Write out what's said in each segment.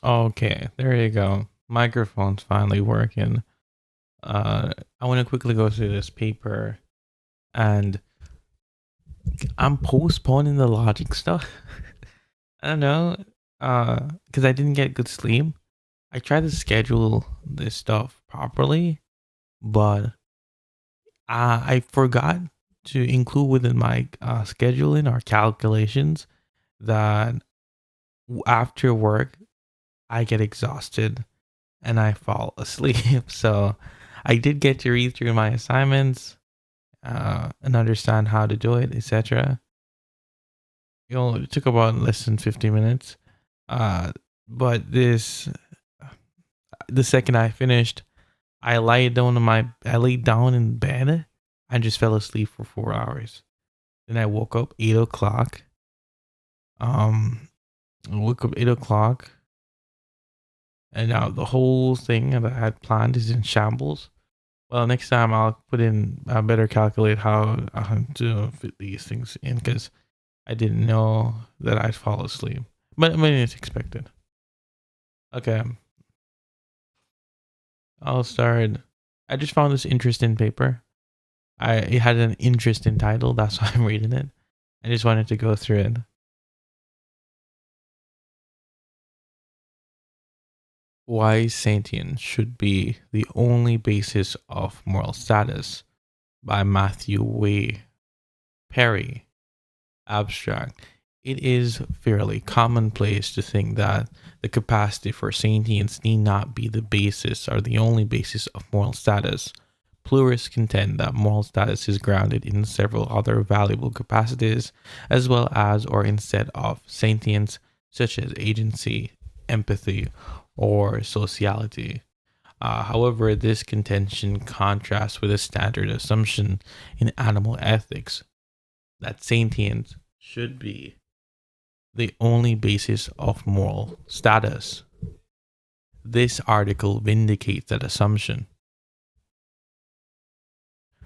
Okay, there you go. Microphone's finally working. I want to quickly go through this paper, and I'm postponing the logic stuff. I don't know, because I didn't get good sleep. I tried to schedule this stuff properly, but I forgot to include within my scheduling or calculations that after work I get exhausted and I fall asleep. So I did get to read through my assignments and understand how to do it, etc. It took about less than 50 minutes. Uh, but the second I finished, I laid down in bed and just fell asleep for 4 hours. Then I woke up 8 o'clock. Um, I woke up 8 o'clock, and now the whole thing that I had planned is in shambles. Well, next time I better calculate how to fit these things in because I didn't know that I'd fall asleep. But I mean, it's expected. Okay, I'll start. I just found this interesting paper. It had an interesting title, that's why I'm reading it. I just wanted to go through it. Why sentience should be the only basis of moral status by Matthew Way Perry. Abstract. It is fairly commonplace to think that the capacity for sentience need not be the basis or the only basis of moral status. Pluralists contend that moral status is grounded in several other valuable capacities, as well as or instead of sentience, such as agency, empathy, or sociality. However, this contention contrasts with a standard assumption in animal ethics that sentience should be the only basis of moral status. This article vindicates that assumption.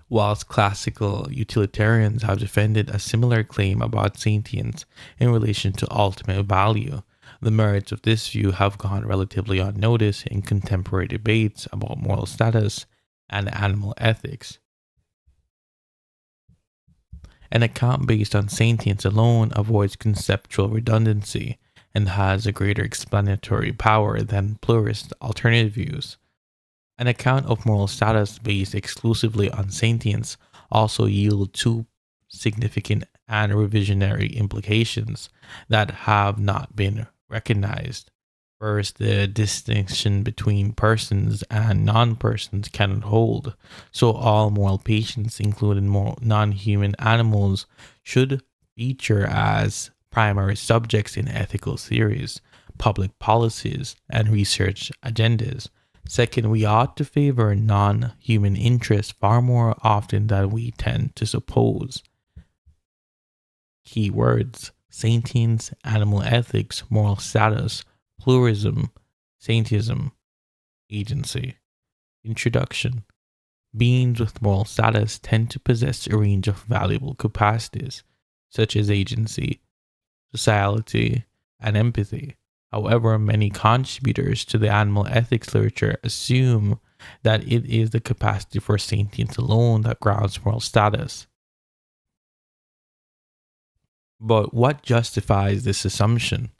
Whilst classical utilitarians have defended a similar claim about sentience in relation to ultimate value, the merits of this view have gone relatively unnoticed in contemporary debates about moral status and animal ethics. An account based on sentience alone avoids conceptual redundancy and has a greater explanatory power than pluralist alternative views. An account of moral status based exclusively on sentience also yields two significant and revisionary implications that have not been recognized. First, the distinction between persons and non persons cannot hold, so all moral patients, including non human animals, should feature as primary subjects in ethical theories, public policies, and research agendas. Second, we ought to favor non human interests far more often than we tend to suppose. Key words: sentience, animal ethics, moral status, pluralism, sentientism, agency. Introduction. Beings with moral status tend to possess a range of valuable capacities, such as agency, sociality, and empathy. However, many contributors to the animal ethics literature assume that it is the capacity for sentience alone that grounds moral status. But what justifies this assumption?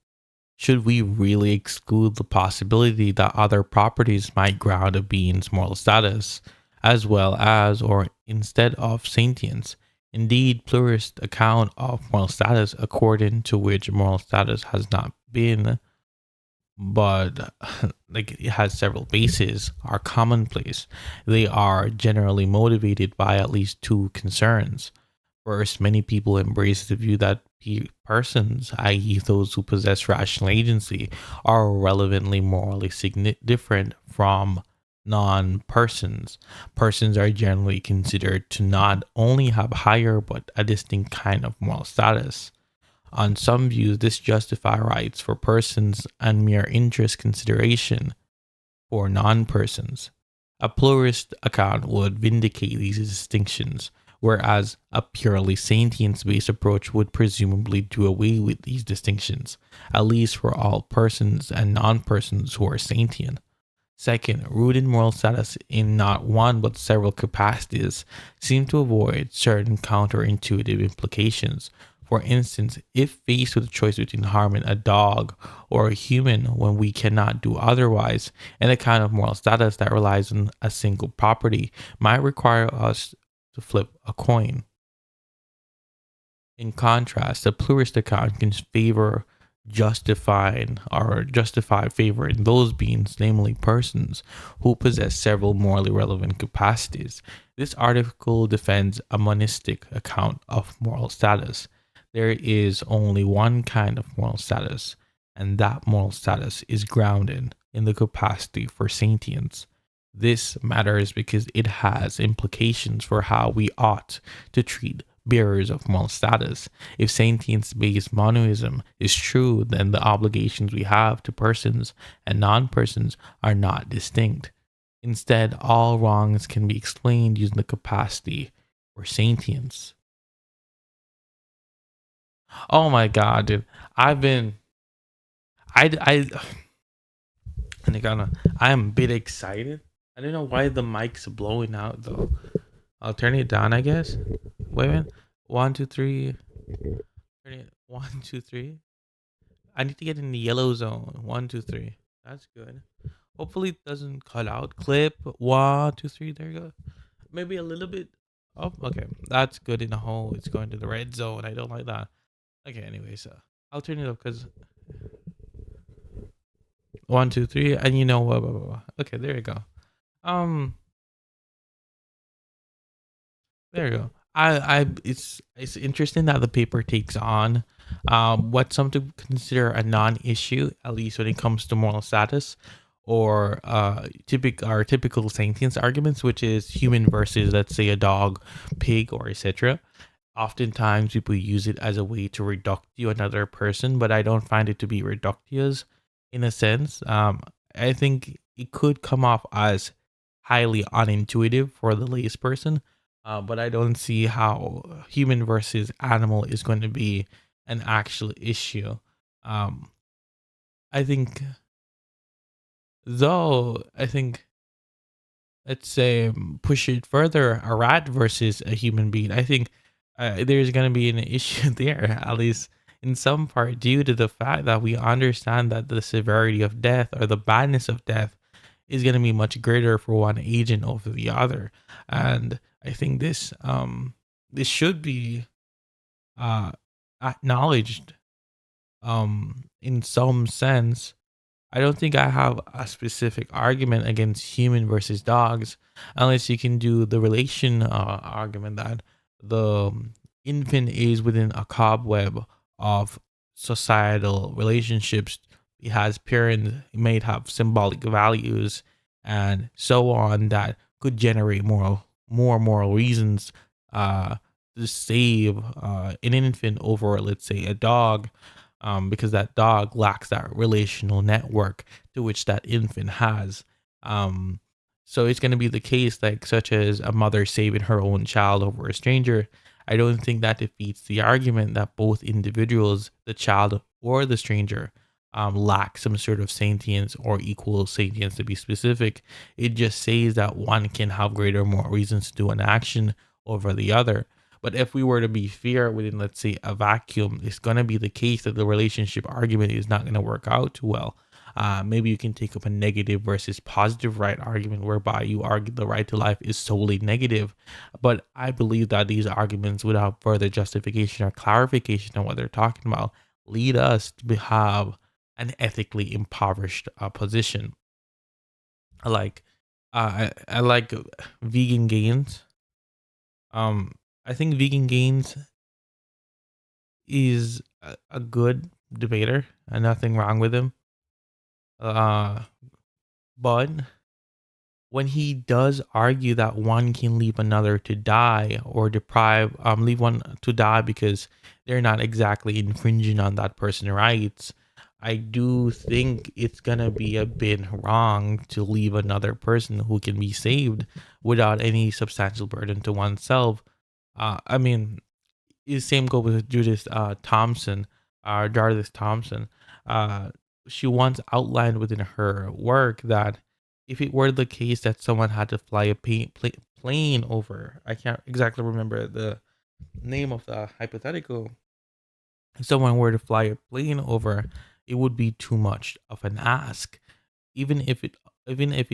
Should we really exclude the possibility that other properties might ground a being's moral status, as well as or instead of sentience? Indeed, pluralist account of moral status, according to which moral status has not been, but like it has several bases, are commonplace. They are generally motivated by at least two concerns. First, many people embrace the view that persons, i.e., those who possess rational agency, are relevantly morally different from non persons. Persons are generally considered to not only have higher but a distinct kind of moral status. On some views, this justifies rights for persons and mere interest consideration for non persons. A pluralist account would vindicate these distinctions, whereas a purely sentience based approach would presumably do away with these distinctions, at least for all persons and non persons who are sentient. Second, rooted moral status in not one but several capacities seem to avoid certain counterintuitive implications. For instance, if faced with a choice between harming a dog or a human when we cannot do otherwise, and a kind of moral status that relies on a single property might require us to flip a coin. In contrast, the pluralist account can favor justify favoring those beings, namely persons, who possess several morally relevant capacities. This article defends a monistic account of moral status. There is only one kind of moral status, and that moral status is grounded in the capacity for sentience. This matters because it has implications for how we ought to treat bearers of moral status. If sentience based monoism is true, then the obligations we have to persons and non persons are not distinct. Instead, all wrongs can be explained using the capacity for sentience. Oh my god, dude. I and I am a bit excited. I don't know why the mic's blowing out though. I'll turn it down, I guess. Wait a minute. One, two, three. Turn it. One, two, three. I need to get in the yellow zone. One, two, three. That's good. Hopefully it doesn't cut out. Clip. One, two, three. There you go. Maybe a little bit. Oh, okay. That's good in the hole. It's going to the red zone. I don't like that. Okay, anyways. I'll turn it up because one, two, three. And you know what? Okay, there you go. Um, There you go. It's interesting that the paper takes on what some to consider a non-issue, at least when it comes to moral status, or typical sentience arguments, which is human versus, let's say, a dog, pig, or etc. Oftentimes people use it as a way to reductio another person, but I don't find it to be reductious in a sense. I think it could come off as highly unintuitive for the layperson person, but I don't see how human versus animal is going to be an actual issue. Um, I think, I think, let's say, push it further, a rat versus a human being. I think there's going to be an issue there, at least in some part, due to the fact that we understand that the severity of death or the badness of death is going to be much greater for one agent over the other. And I think this should be uh acknowledged in some sense. I don't think I have a specific argument against human versus dogs, unless you can do the relation argument that the infant is within a cobweb of societal relationships. It has parents, it may have symbolic values, and so on that could generate more moral reasons to save an infant over, let's say, a dog, because that dog lacks that relational network to which that infant has. Um, so it's going to be the case, like, such as a mother saving her own child over a stranger. I don't think that defeats the argument that both individuals, the child or the stranger, lack some sort of sentience or equal sentience to be specific. It just says that one can have greater moral reasons to do an action over the other. But if we were to be fair within, let's say, a vacuum, it's going to be the case that the relationship argument is not going to work out too well. Maybe you can take up a negative versus positive right argument, whereby you argue the right to life is solely negative. But I believe that these arguments, without further justification or clarification on what they're talking about, lead us to have an ethically impoverished position. I like, I like vegan gains. I think vegan gains is a good debater, and nothing wrong with him. Uh, but when he does argue that one can leave another to die, or leave one to die because they're not exactly infringing on that person's rights, I do think it's gonna be a bit wrong to leave another person who can be saved without any substantial burden to oneself. I mean, the same go with Judith Thompson, Jarvis Thompson. Uh, she once outlined within her work that if it were the case that someone had to fly a plane over, I can't exactly remember the name of the hypothetical. If someone were to fly a plane over, it would be too much of an ask, even if it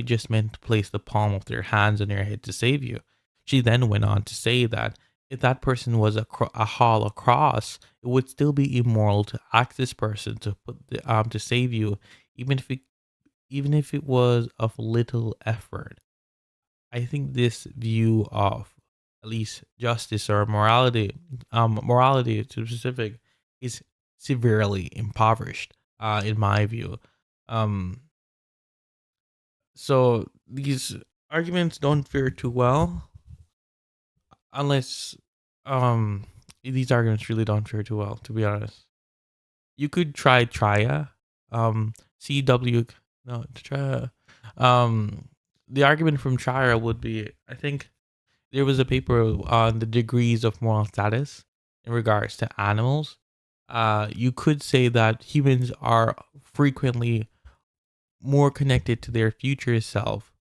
just meant to place the palm of their hands on your head to save you. She then went on to say that if that person was a holocaust, it would still be immoral to ask this person to put the to save you, even if it was of little effort. I think this view of at least justice or morality, morality to be specific, is severely impoverished, in my view. Um, so these arguments don't fare too well unless these arguments really don't fare too well, to be honest. You could try Tria. CW no try the argument from Tria would be, I think there was a paper on the degrees of moral status in regards to animals. You could say that humans are frequently more connected to their future self,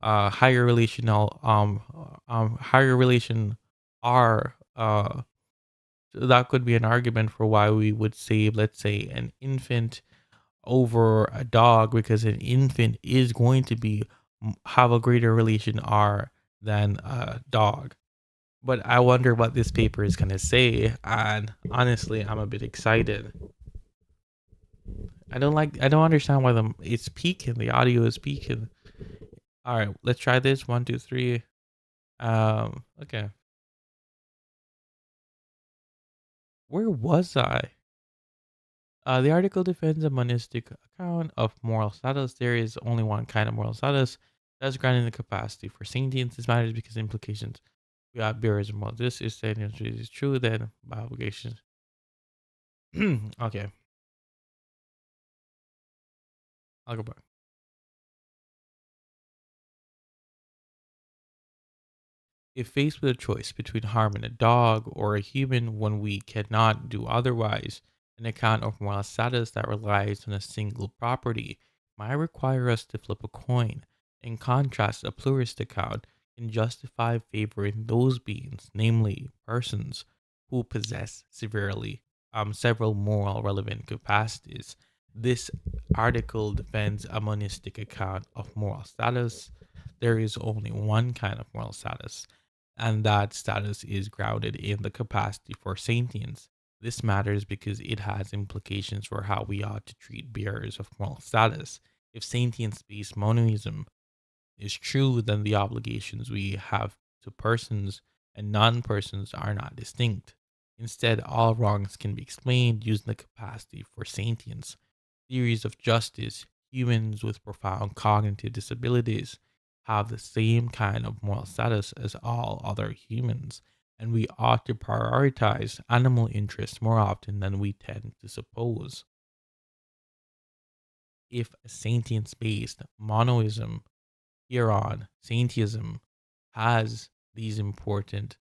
higher relation are so that could be an argument for why we would save, let's say, an infant over a dog, because an infant is going to be have a greater relation r than a dog. But I wonder what this paper is going to say, and honestly I'm a bit excited. I don't understand why it's peaking, the audio is peaking. All right, let's try this. One, two, three. Okay. Where was I? The article defends a monistic account of moral status. There is only one kind of moral status that's granted the capacity for sentience. This matters because the implications we have bears more. This is sentience is true, then by obligation. Okay, I'll go back. If faced with a choice between harming a dog or a human when we cannot do otherwise, an account of moral status that relies on a single property might require us to flip a coin. In contrast, a pluralist account can justify favoring those beings, namely persons, who possess several moral relevant capacities. This article defends a monistic account of moral status. There is only one kind of moral status, and that status is grounded in the capacity for sentience. This matters because it has implications for how we ought to treat bearers of moral status. If sentience based monism is true, then the obligations we have to persons and non persons are not distinct. Instead, all wrongs can be explained using the capacity for sentience. Theories of justice, humans with profound cognitive disabilities, have the same kind of moral status as all other humans, and we ought to prioritize animal interests more often than we tend to suppose. If a sentience based monoism hereon, Scientism, has these important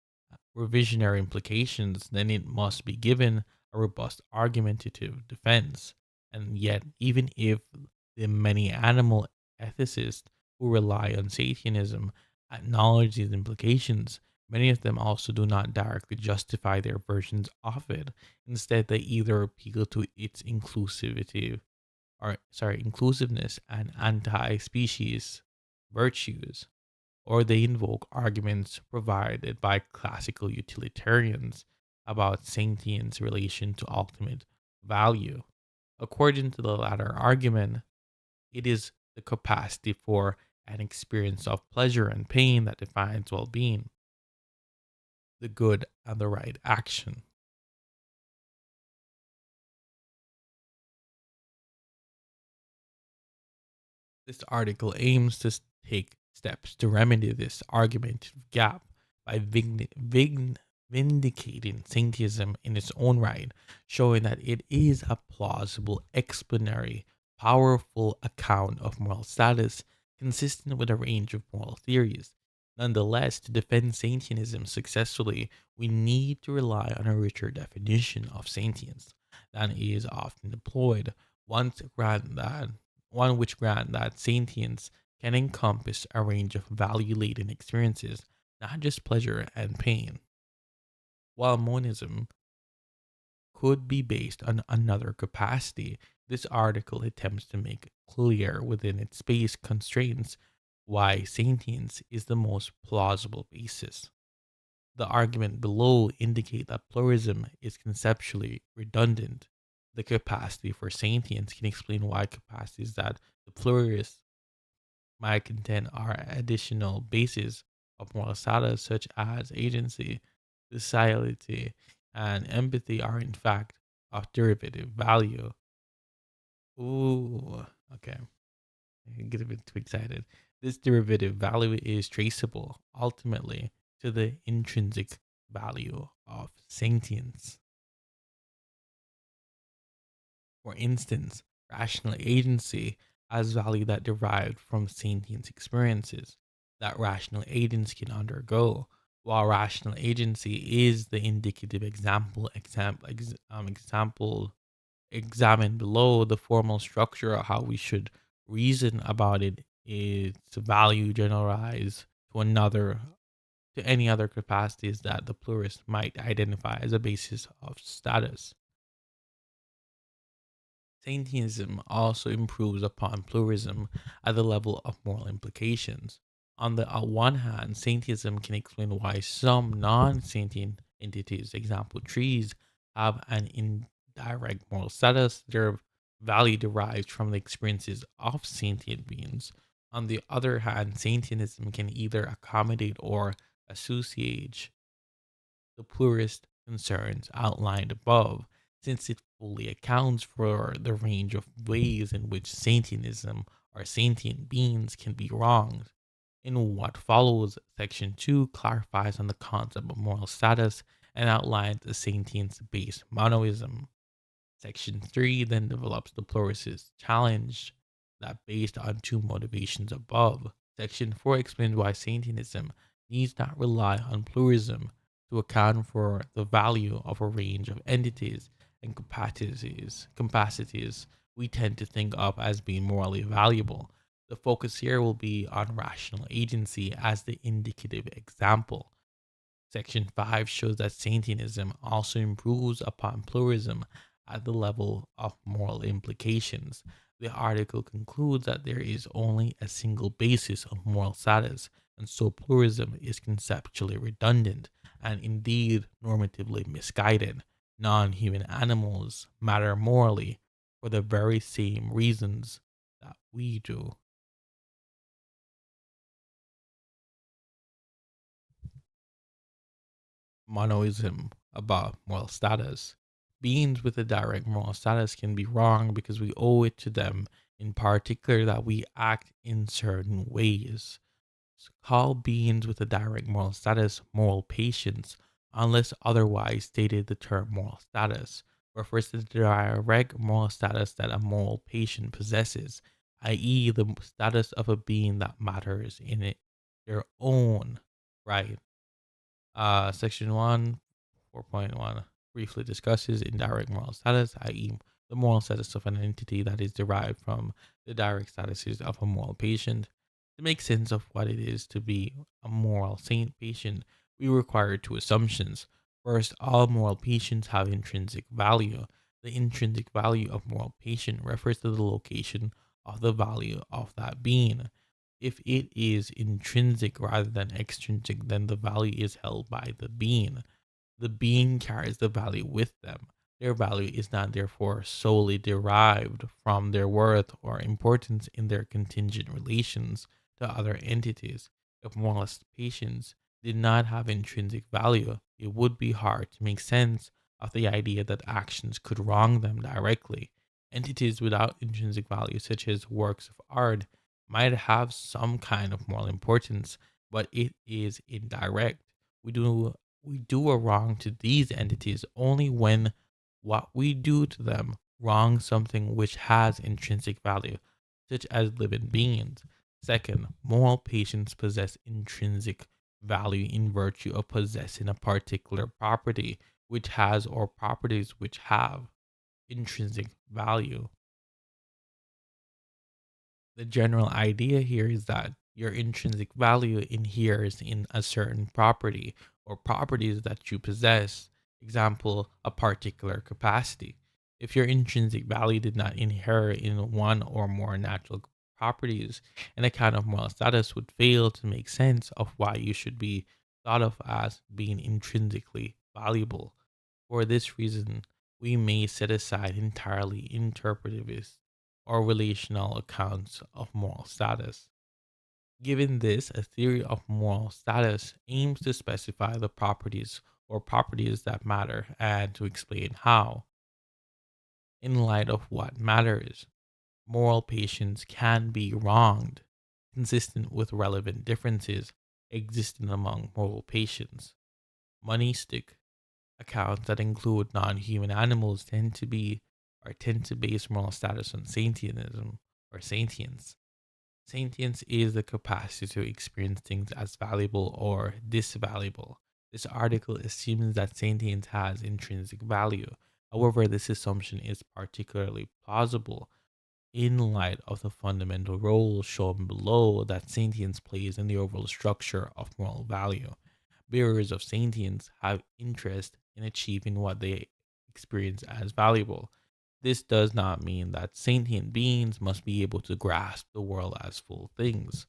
revisionary implications, then it must be given a robust argumentative defense. And yet, even if the many animal ethicists who rely on Satanism acknowledge these implications, many of them also do not directly justify their versions of it. Instead, they either appeal to its inclusiveness and anti-species virtues, or they invoke arguments provided by classical utilitarians about sentience relation to ultimate value. According to the latter argument, it is the capacity for an experience of pleasure and pain that defines well being, the good and the right action. This article aims to take steps to remedy this argumentative gap by vindicating Scientism in its own right, showing that it is a plausible, explanatory, powerful account of moral status consistent with a range of moral theories. Nonetheless, to defend Sentianism successfully, we need to rely on a richer definition of sentience than is often deployed. One, to grant that, one which grant that sentience can encompass a range of value-laden experiences, not just pleasure and pain. While monism could be based on another capacity, this article attempts to make clear within its space constraints why sentience is the most plausible basis. The argument below indicate that pluralism is conceptually redundant. The capacity for sentience can explain why capacities that the pluralists might contend are additional bases of moral status, such as agency, sociality, and empathy, are in fact of derivative value. Ooh, okay. I get a bit too excited. This derivative value is traceable ultimately to the intrinsic value of sentience. For instance, rational agency has value that derived from sentience experiences that rational agents can undergo, while rational agency is the indicative example examined below. The formal structure of how we should reason about it is to value generalize to another to any other capacities that the pluralist might identify as a basis of status. Sentientism also improves upon pluralism at the level of moral implications. On the one hand, sentientism can explain why some non-sentient entities, example trees, have an indirect moral status. Their value derives from the experiences of sentient beings. On the other hand, sentientism can either accommodate or associate the pluralist concerns outlined above, since it fully accounts for the range of ways in which sentientism or sentient beings can be wronged. In what follows, Section 2 clarifies on the concept of moral status and outlines a sentience based monoism. Section 3 then develops the pluralist challenge that based on two motivations above. Section 4 explains why sentientism needs not rely on pluralism to account for the value of a range of entities and capacities we tend to think of as being morally valuable. The focus here will be on rational agency as the indicative example. Section 5 shows that sentientism also improves upon pluralism at the level of moral implications. The article concludes that there is only a single basis of moral status, and so pluralism is conceptually redundant and indeed normatively misguided. Non human animals matter morally for the very same reasons that we do. Monoism about moral status. Beings with a direct moral status can be wrong because we owe it to them, in particular, that we act in certain ways. Call beings with a direct moral status moral patients, unless otherwise stated. The term moral status refers to the direct moral status that a moral patient possesses, i.e., the status of a being that matters in it, their own right. Section 1, 4.1 briefly discusses indirect moral status, i.e., the moral status of an entity that is derived from the direct statuses of a moral patient. To make sense of what it is to be a moral saint patient, we require two assumptions. First, all moral patients have intrinsic value. The intrinsic value of moral patient refers to the location of the value of that being. If it is intrinsic rather than extrinsic, then the value is held by the being. The being carries the value with them. Their value is not therefore solely derived from their worth or importance in their contingent relations to other entities. If moralist patients did not have intrinsic value, it would be hard to make sense of the idea that actions could wrong them directly. Entities without intrinsic value, such as works of art, might have some kind of moral importance, but it is indirect. We do a wrong to these entities only when what we do to them wrongs something which has intrinsic value, such as living beings. Second, moral patients possess intrinsic value in virtue of possessing a particular property which has or properties which have intrinsic value. The general idea here is that your intrinsic value inheres in a certain property or properties that you possess. Example, a particular capacity. If your intrinsic value did not inhere in one or more natural properties, an account of moral status would fail to make sense of why you should be thought of as being intrinsically valuable. For this reason, we may set aside entirely interpretivist or relational accounts of moral status. Given this, a theory of moral status aims to specify the properties or properties that matter and to explain how, in light of what matters, moral patients can be wronged, consistent with relevant differences existing among moral patients. Monistic accounts that include non-human animals tend to base moral status on sentientism or sentience. Sentience is the capacity to experience things as valuable or disvaluable. This article assumes that sentience has intrinsic value. However, this assumption is particularly plausible in light of the fundamental role shown below that sentience plays in the overall structure of moral value. Bearers of sentience have interest in achieving what they experience as valuable. This does not mean that sentient beings must be able to grasp the world as full things,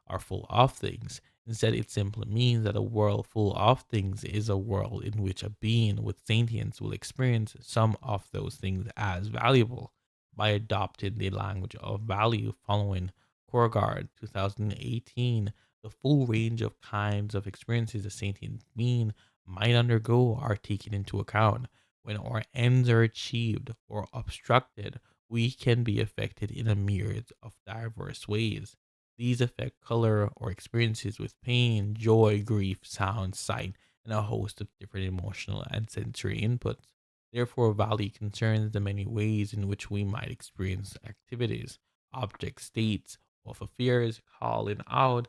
or full of things. Instead, it simply means that a world full of things is a world in which a being with sentience will experience some of those things as valuable. By adopting the language of value following Korgard 2018, the full range of kinds of experiences a sentient being might undergo are taken into account. When our ends are achieved or obstructed, we can be affected in a myriad of diverse ways. These affect color or experiences with pain, joy, grief, sound, sight, and a host of different emotional and sensory inputs. Therefore, value concerns the many ways in which we might experience activities, object states, of affairs calling out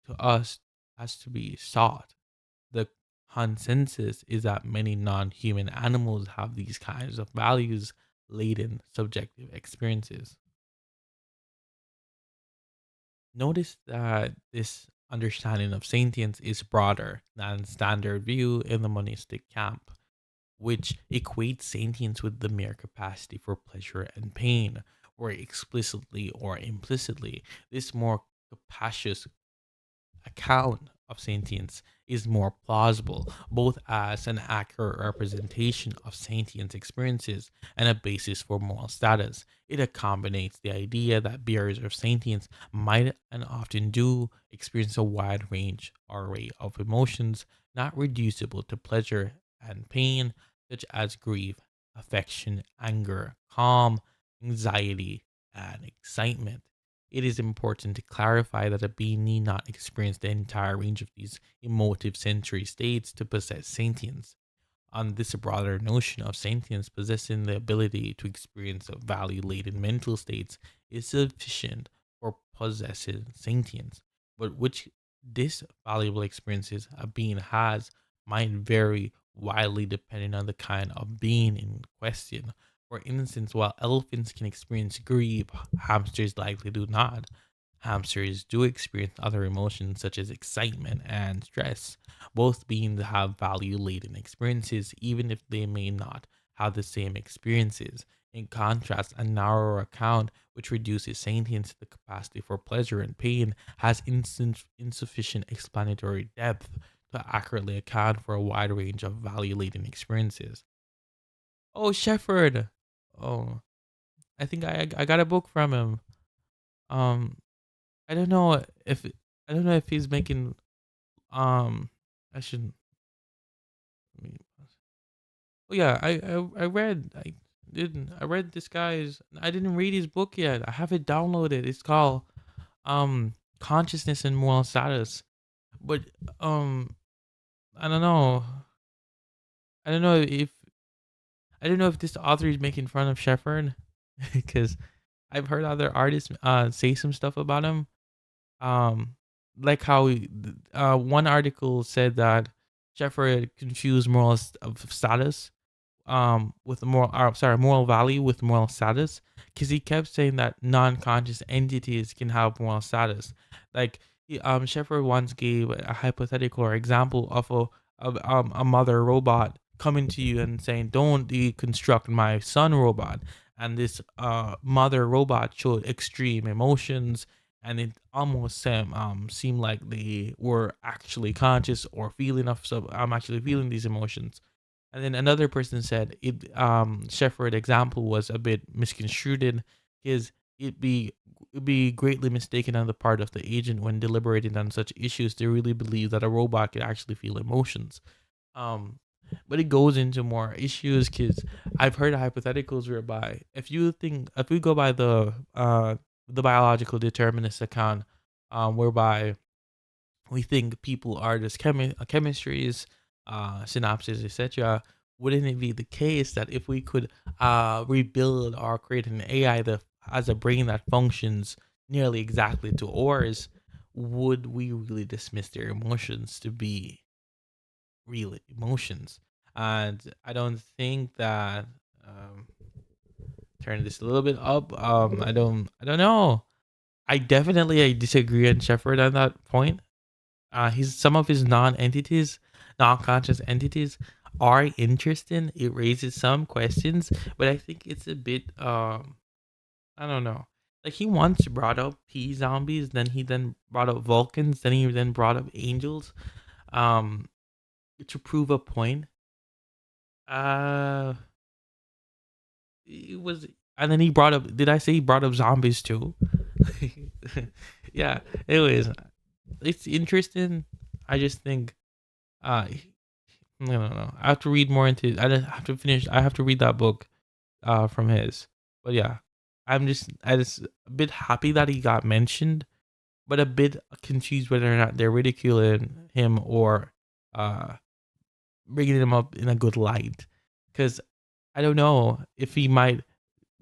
to us has to be sought. The consensus is that many non human animals have these kinds of values laden subjective experiences. Notice that this understanding of sentience is broader than standard view in the monistic camp, which equates sentience with the mere capacity for pleasure and pain, or explicitly or implicitly. This more capacious account of sentience is more plausible, both as an accurate representation of sentience experiences and a basis for moral status. It accommodates the idea that bearers of sentience might and often do experience a wide range or array of emotions not reducible to pleasure and pain, such as grief, affection, anger, calm, anxiety, and excitement. It is important to clarify that a being need not experience the entire range of these emotive sensory states to possess sentience. On this broader notion of sentience, possessing the ability to experience value laden mental states is sufficient for possessing sentience, but which this valuable experiences a being has might vary widely depending on the kind of being in question. For instance, while elephants can experience grief, hamsters likely do not. Hamsters do experience other emotions such as excitement and stress. Both beings have value laden experiences, even if they may not have the same experiences. In contrast, a narrower account, which reduces sentience to the capacity for pleasure and pain, has insufficient explanatory depth to accurately account for a wide range of value laden experiences. Oh, Shepard! Oh, I think I got a book from him. Um, I don't know if I don't know if he's making I should. Let me pause. Oh yeah, I read this guy's. I didn't read his book yet. I have it downloaded. It's called Consciousness and Moral Status. But um I don't know. I don't know if I don't know if this author is making fun of Shepard because I've heard other artists say some stuff about him. Um, like how one article said that Shepard confused of status with moral moral value with moral status, because he kept saying that non-conscious entities can have moral status. Like Shepard once gave a hypothetical or example of a mother robot coming to you and saying, don't deconstruct my son robot. And this mother robot showed extreme emotions, and it almost seemed like they were actually conscious or feeling of, so I'm actually feeling these emotions. And then another person said it Shepard example was a bit misconstrued, because it be it'd be greatly mistaken on the part of the agent when deliberating on such issues to really believe that a robot could actually feel emotions. Um but it goes into more issues, because I've heard of hypotheticals whereby if we go by the biological determinist account, whereby we think people are just chemistries, synapses, etc. Wouldn't it be the case that if we could rebuild or create an AI that has a brain that functions nearly exactly to ours, would we really dismiss their emotions to be real emotions? And I don't think that. Um, Turn this a little bit up. I don't know. I disagree on Shepard on that point. His some of his non-conscious entities are interesting. It raises some questions, but I think it's a bit I don't know. Like he once brought up P zombies, then brought up Vulcans, then he then brought up angels, um, to prove a point. Uh, it was, and then he brought up. Did I say he brought up zombies too? Yeah. Anyways, it's interesting. I just think uh no. I have to read more into. I just have to finish. I have to read that book, from his. But yeah, I just a bit happy that he got mentioned, but a bit confused whether or not they're ridiculing him or uh bringing him up in a good light. Because I don't know if he might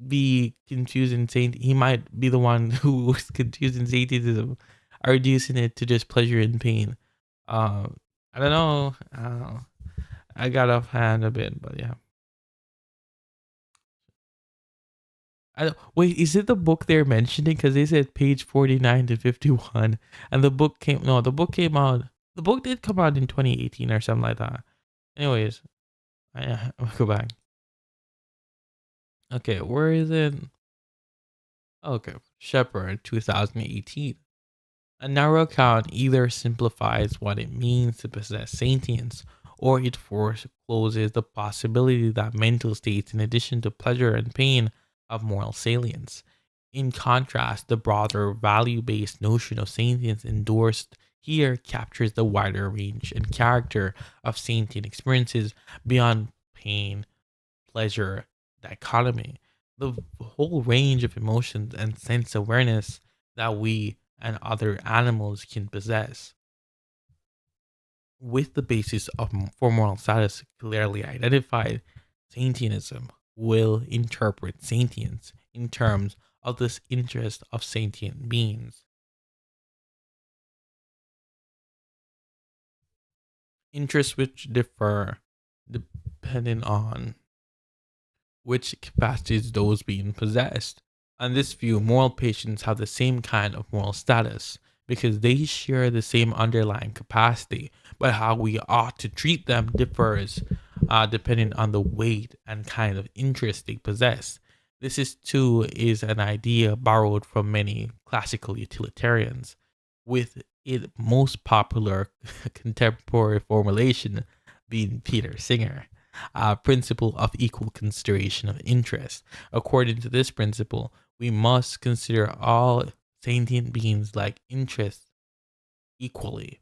be confusing Saint. He might be the one who was confusing Satanism, or reducing it to just pleasure and pain. Um, I don't know. I got offhand a bit, but yeah. Wait, is it the book they're mentioning? Because they said page 49 to 51, and the book came out. The book did come out in 2018 or something like that. Anyways, I'll go back. Okay, where is it? Okay, Shepherd 2018. A narrow account either simplifies what it means to possess sentience, or it forecloses the possibility that mental states, in addition to pleasure and pain, have moral salience. In contrast, the broader value based notion of sentience endorsed here captures the wider range and character of sentient experiences beyond pain, pleasure, dichotomy. The whole range of emotions and sense awareness that we and other animals can possess. With the basis of for moral status clearly identified, Sentientism will interpret sentience in terms of this interest of sentient beings. Interests which differ depending on which capacities those being possessed. On this view, moral patients have the same kind of moral status because they share the same underlying capacity, but how we ought to treat them differs depending on the weight and kind of interest they possess. This is too is an idea borrowed from many classical utilitarians, with its most popular contemporary formulation being Peter Singer principle of equal consideration of interest. According to this principle, we must consider all sentient beings like interest equally.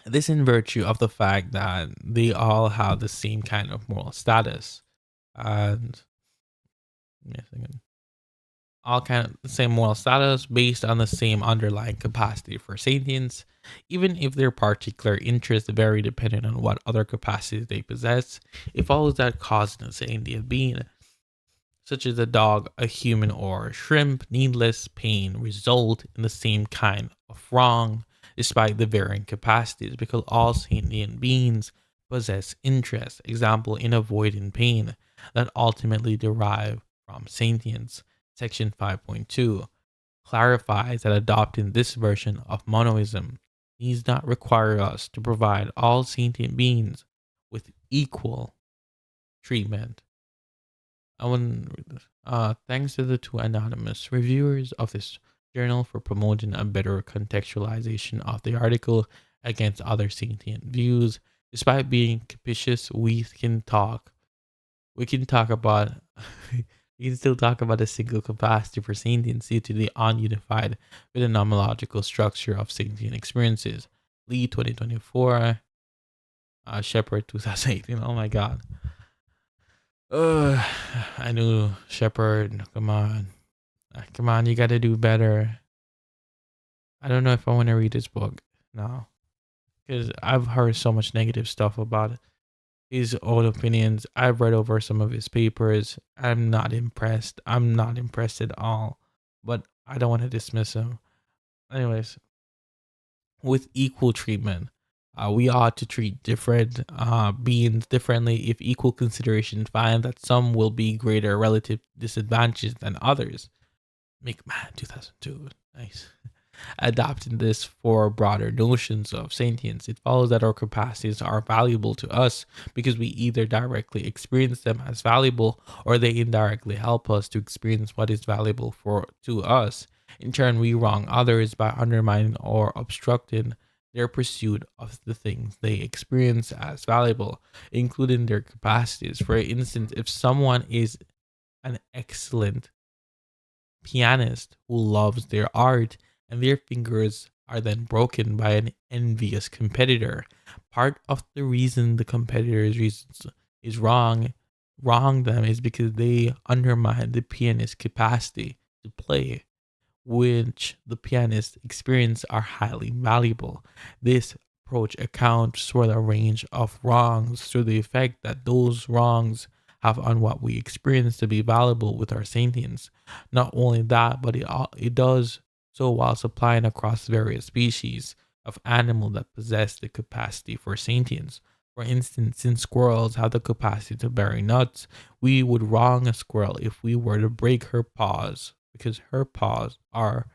This in virtue of the fact that they all have the same kind of moral status, and give me a second, all kind of the same moral status based on the same underlying capacity for sentience, even if their particular interests vary depending on what other capacities they possess. It follows that cause and sentient being such as a dog, a human, or a shrimp, needless pain result in the same kind of wrong, despite the varying capacities, because all sentient beings possess interest, example, in avoiding pain, that ultimately derive from sentience. Section 5.2 clarifies that adopting this version of monoism needs not require us to provide all sentient beings with equal treatment. I want to read this. Thanks to the two anonymous reviewers of this journal for promoting a better contextualization of the article against other sentient views. Despite being capricious, we can talk about we can still talk about a single capacity for sentience due to the ununified phenomenological structure of sentient experiences. Lee 2024, Shepard 2018. Oh my god. Uh, I knew Shepard. Come on. Come on, you gotta do better. I don't know if I want to read this book. No. Because I've heard so much negative stuff about his own opinions. I've read over some of his papers. I'm not impressed. I'm not impressed at all. But I don't want to dismiss him. Anyways, with equal treatment, we ought to treat different beings differently if equal consideration find that some will be greater relative disadvantages than others. McMahon 2002. Nice. Adopting this for broader notions of sentience, it follows that our capacities are valuable to us because we either directly experience them as valuable or they indirectly help us to experience what is valuable for to us. In turn, we wrong others by undermining or obstructing their pursuit of the things they experience as valuable, including their capacities. For instance, if someone is an excellent pianist who loves their art and their fingers are then broken by an envious competitor. Part of the reason the competitor's reasons is wrong them is because they undermine the pianist's capacity to play, which the pianist experience are highly valuable. This approach accounts for the range of wrongs through the effect that those wrongs have on what we experience to be valuable with our sentience. Not only that, but it does so while applying across various species of animal that possess the capacity for sentience. For instance, since squirrels have the capacity to bury nuts, we would wrong a squirrel if we were to break her paws, because her paws are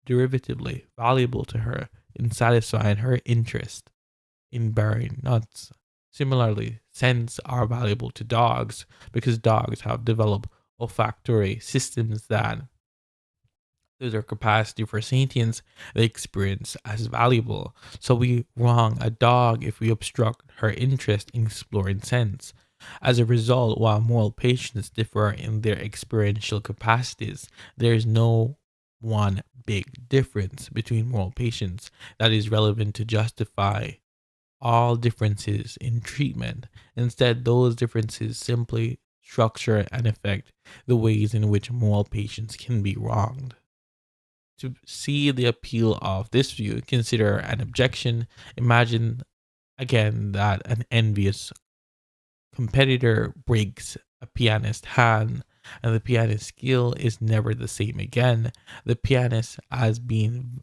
derivatively valuable to her in satisfying her interest in burying nuts. Similarly, scents are valuable to dogs because dogs have developed olfactory systems that, through their capacity for sentience, they experience as valuable. So we wrong a dog if we obstruct her interest in exploring scents. As a result, while moral patients differ in their experiential capacities, there is no one big difference between moral patients that is relevant to justify all differences in treatment. Instead, those differences simply structure and affect the ways in which moral patients can be wronged. To see the appeal of this view, consider an objection. Imagine again that an envious competitor breaks a pianist's hand and the pianist's skill is never the same again. The pianist has been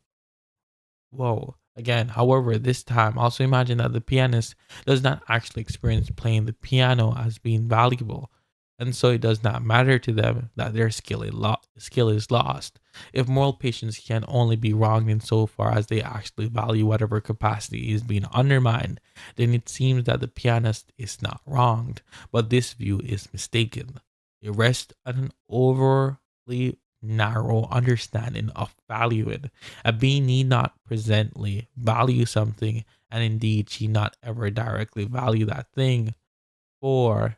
whoa. Again, however, this time also imagine that the pianist does not actually experience playing the piano as being valuable, and so it does not matter to them that their skill is lost. If moral patients can only be wronged insofar as they actually value whatever capacity is being undermined, then it seems that the pianist is not wronged, but this view is mistaken. It rests on an overly narrow understanding of valuing. A being need not presently value something, and indeed she not ever directly value that thing for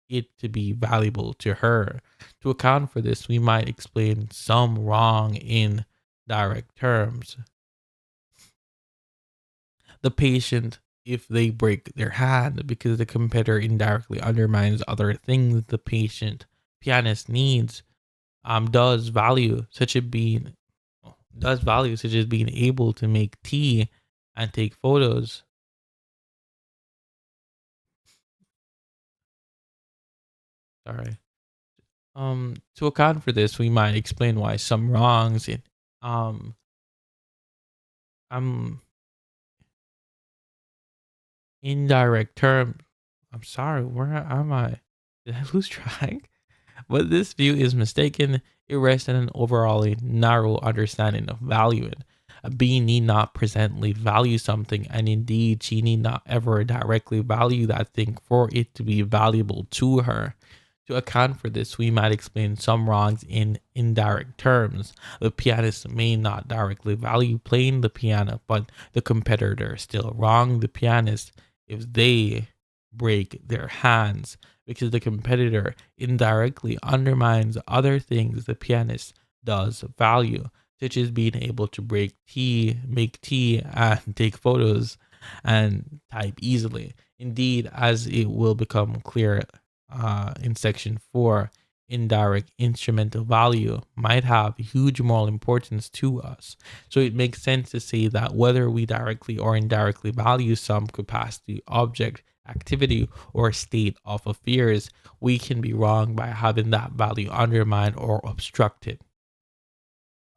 it to be valuable to her. To account for this, we might explain some wrong in direct terms. The patient, if they break their hand because the competitor indirectly undermines other things the patient pianist needs, does value such a being does value such as being able to make tea and take photos. Sorry. To account for this, we might explain why some wrongs in um um indirect term. I'm sorry, where am I? Did I lose track? But this view is mistaken. It rests in an overall narrow understanding of value. A being need not presently value something, and indeed, she need not ever directly value that thing for it to be valuable to her. To account for this, we might explain some wrongs in indirect terms. The pianist may not directly value playing the piano, but the competitor still wrong the pianist if they break their hands, because the competitor indirectly undermines other things the pianist does value, such as being able to break tea, make tea, and take photos and type easily. Indeed, as it will become clear in section 4, indirect instrumental value might have huge moral importance to us. So it makes sense to say that whether we directly or indirectly value some capacity, object, activity, or state of affairs, we can be wrong by having that value undermined or obstructed.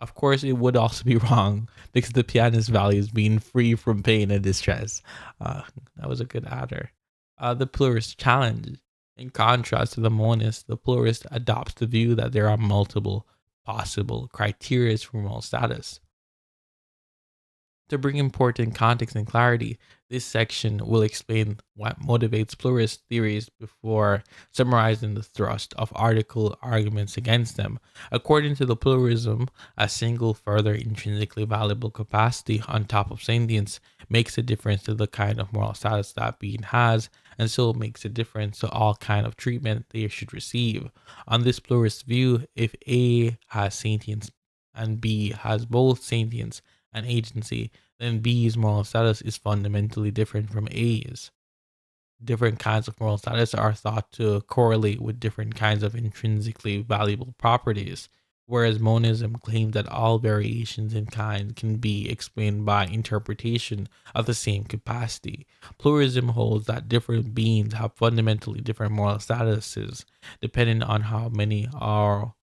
Of course, it would also be wrong because the pianist's value is being free from pain and distress. Uh, that was a good adder. The plurist challenge. In contrast to the monist, the plurist adopts the view that there are multiple possible criteria for moral status. To bring important context and clarity, this section will explain what motivates pluralist theories before summarizing the thrust of article arguments against them. According to the pluralism, a single further intrinsically valuable capacity on top of sentience makes a difference to the kind of moral status that being has, and so makes a difference to all kind of treatment they should receive. On this pluralist view, if A has sentience and B has both sentience and agency, then B's moral status is fundamentally different from A's. Different kinds of moral status are thought to correlate with different kinds of intrinsically valuable properties, whereas monism claims that all variations in kind can be explained by interpretation of the same capacity. Pluralism holds that different beings have fundamentally different moral statuses, depending on how many are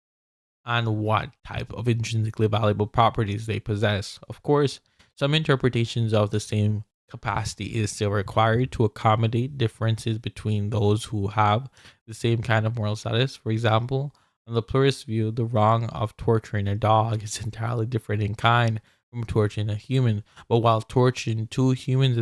and what type of intrinsically valuable properties they possess. Of course, some interpretations of the same capacity is still required to accommodate differences between those who have the same kind of moral status. For example, on the pluralist view, the wrong of torturing a dog is entirely different in kind from torturing a human. But while torturing two humans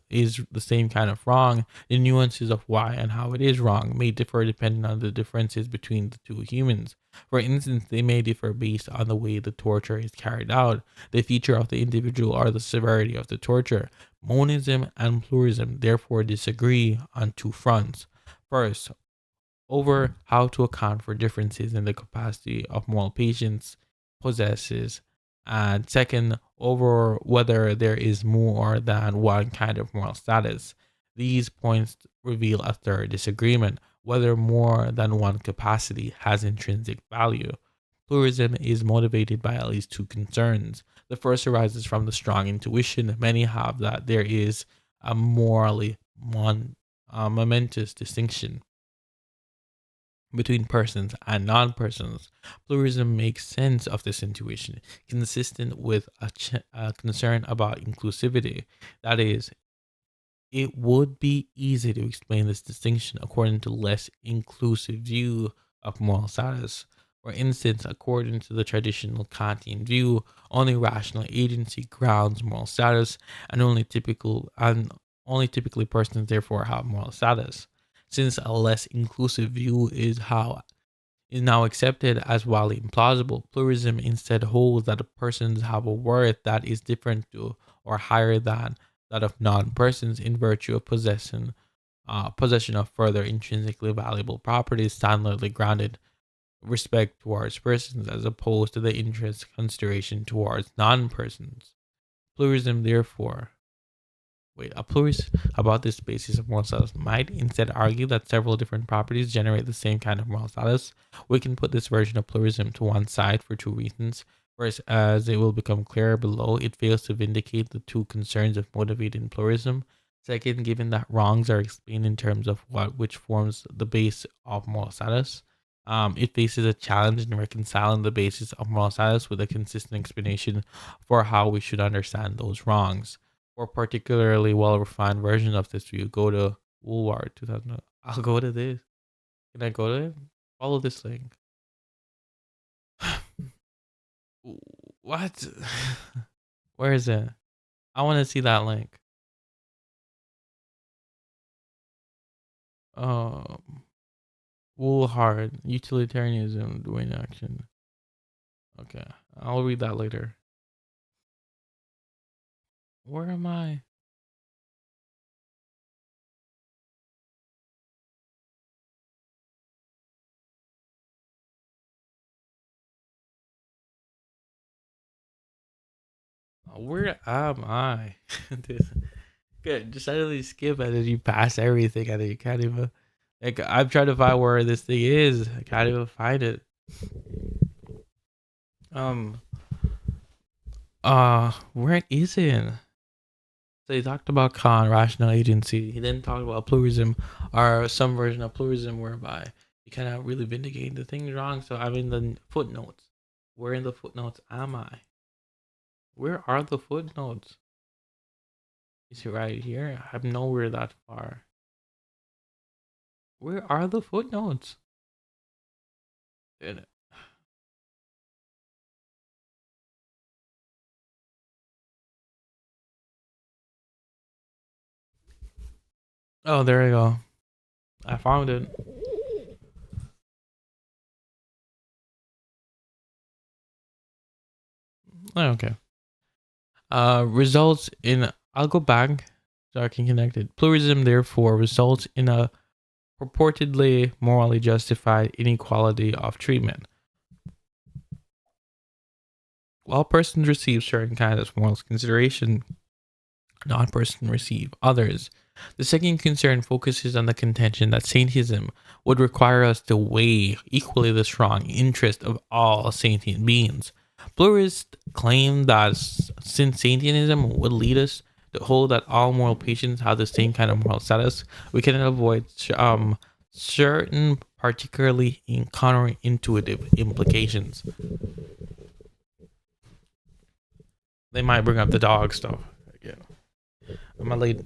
is the same kind of wrong, the nuances of why and how it is wrong may differ depending on the differences between the two humans. For instance, they may differ based on the way the torture is carried out, the feature of the individual, or the severity of the torture. Monism and pluralism therefore disagree on two fronts. First, over how to account for differences in the capacity of moral patients possesses, and second, over whether there is more than one kind of moral status. These points reveal a third disagreement: whether more than one capacity has intrinsic value. Pluralism is motivated by at least two concerns. The first arises from the strong intuition many have that there is a morally momentous distinction between persons and non persons. Pluralism makes sense of this intuition, consistent with a concern about inclusivity. That is, it would be easy to explain this distinction according to less inclusive view of moral status. For instance, according to the traditional Kantian view, only rational agency grounds moral status, and only typically persons therefore have moral status. Since a less inclusive view is now accepted as wildly implausible, pluralism instead holds that persons have a worth that is different to or higher than that of non-persons in virtue of possession of further intrinsically valuable properties standardly grounded respect towards persons as opposed to the interest consideration towards non-persons. Pluralism therefore a pluralist about this basis of moral status might instead argue that several different properties generate the same kind of moral status. We can put this version of pluralism to one side for two reasons. First, as it will become clearer below, it fails to vindicate the two concerns of motivating pluralism. Second, given that wrongs are explained in terms of which forms the base of moral status, It faces a challenge in reconciling the basis of moral status with a consistent explanation for how we should understand those wrongs. For a particularly well-refined version of this view, go to Woolward 2000. I'll go to this. Can I go to it? Follow this link. What? Where is it? I want to see that link. Um, Woolhard, utilitarianism, doing action. Okay, I'll read that later. Where am I? Where am I? Good. Just suddenly skip and then you pass everything and then you can't even. Like, I'm trying to find where this thing is. I can't even find it. Um. Where is it? So he talked about Kant, rational agency. He then talked about pluralism, or some version of pluralism, whereby you cannot really vindicate the things wrong. So I'm in the footnotes. Where in the footnotes am I? Where are the footnotes? Is it right here? I'm nowhere that far. Where are the footnotes? Dude. Oh, there we go. I found it. Oh, okay. Results in. I'll go back so I can connect it. Pluralism, therefore, results in a purportedly morally justified inequality of treatment. While persons receive certain kinds of moral consideration, non-persons receive others. The second concern focuses on the contention that Sentientism would require us to weigh equally the strong interest of all sentient beings. Pluralists claim that since Sentientism would lead us to hold that all moral patients have the same kind of moral status, we cannot avoid certain particularly counterintuitive implications. They might bring up the dog stuff again. I'm a late.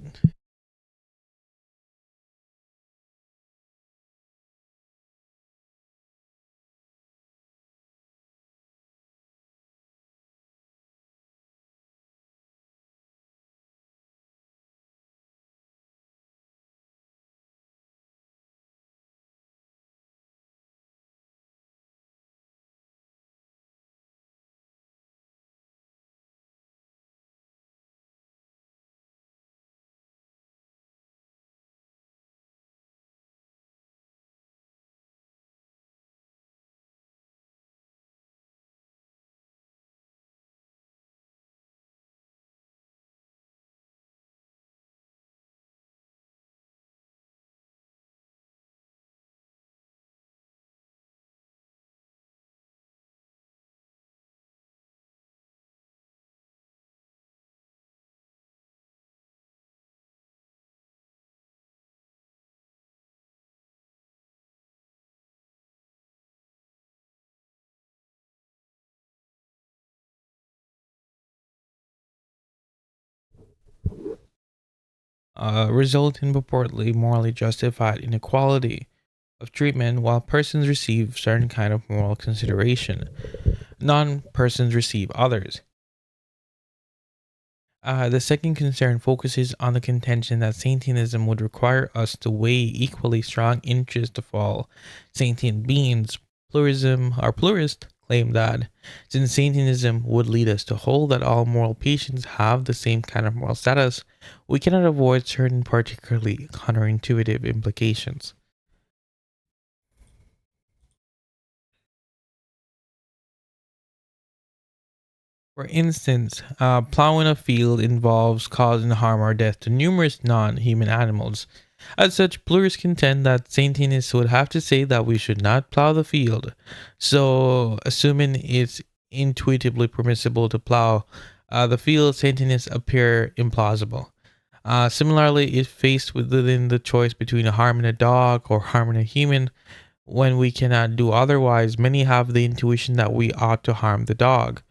Result in purportedly morally justified inequality of treatment while persons receive certain kind of moral consideration. Non-persons receive others. The second concern focuses on the contention that Sentientism would require us to weigh equally strong interests of all sentient beings. Pluralism, or pluralists, claim that since Sentientism would lead us to hold that all moral patients have the same kind of moral status, we cannot avoid certain particularly counterintuitive implications. For instance, plowing a field involves causing harm or death to numerous non-human animals. As such, pluralists contend that Sentientists would have to say that we should not plow the field. So, assuming it's intuitively permissible to plow the field, Sentientists appear implausible. Similarly, if faced within the choice between harming a dog or harming a human, When we cannot do otherwise, many have the intuition that we ought to harm the dog.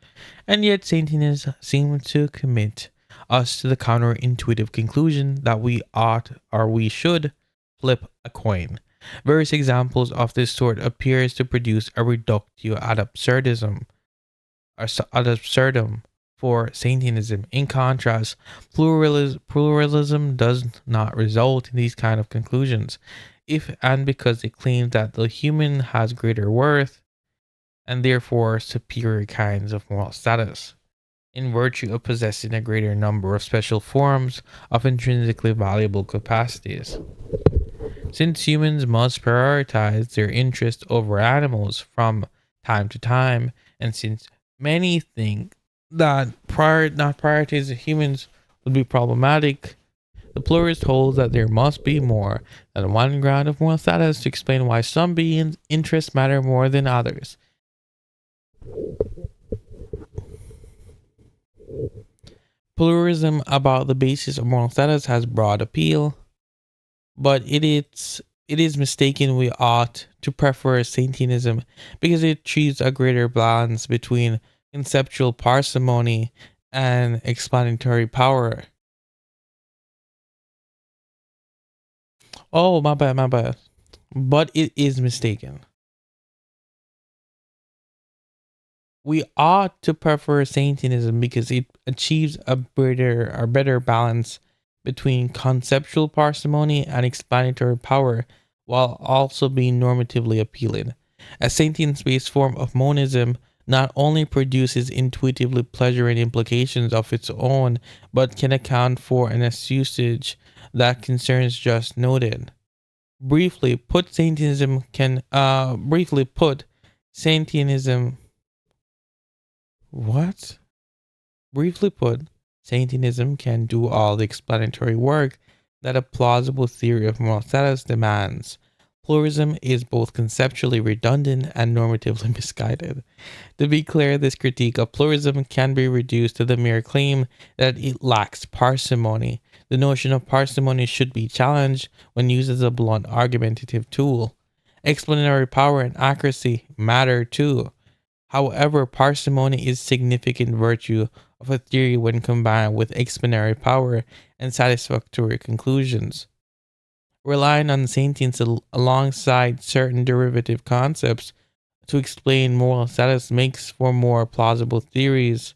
And yet, Sentience seems to commit us to the counterintuitive conclusion that we ought or we should flip a coin. Various examples of this sort appears to produce a reductio ad absurdum for Sentianism. In contrast, pluralism does not result in these kind of conclusions, if and because it claims that the human has greater worth and therefore superior kinds of moral status, in virtue of possessing a greater number of special forms of intrinsically valuable capacities. Since humans must prioritize their interest over animals from time to time, and since many think that not prioritizing humans would be problematic, the pluralist holds that there must be more than one ground of moral status to explain why some beings' interests matter more than others. Pluralism about the basis of moral status has broad appeal, but it is mistaken. We ought to prefer Sentianism because it achieves a greater balance between conceptual parsimony and explanatory power. Oh, my bad, my bad. But it is mistaken. We ought to prefer Sentianism because it achieves a better balance between conceptual parsimony and explanatory power while also being normatively appealing. A sentience-based form of monism not only produces intuitively pleasuring implications of its own, but can account for an usage that concerns just noted. Briefly put, Sentianism what? Briefly put, Satanism can do all the explanatory work that a plausible theory of moral status demands. Pluralism is both conceptually redundant and normatively misguided. To be clear, this critique of pluralism can be reduced to the mere claim that it lacks parsimony. The notion of parsimony should be challenged when used as a blunt argumentative tool. Explanatory power and accuracy matter too. However, parsimony is significant virtue of a theory when combined with explanatory power and satisfactory conclusions. Relying on sentience alongside certain derivative concepts to explain moral status makes for more plausible theories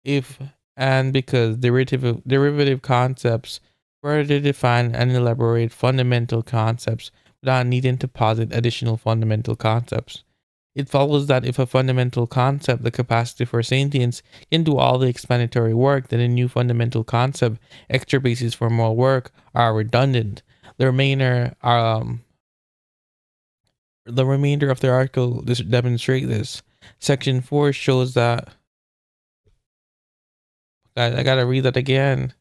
if and because derivative concepts further define and elaborate fundamental concepts without needing to posit additional fundamental concepts. It follows that if a fundamental concept, the capacity for sentience, can do all the explanatory work, then a new fundamental concept, extra bases for more work, are redundant. The remainder of the article demonstrate this. Section 4 shows that. I gotta read that again.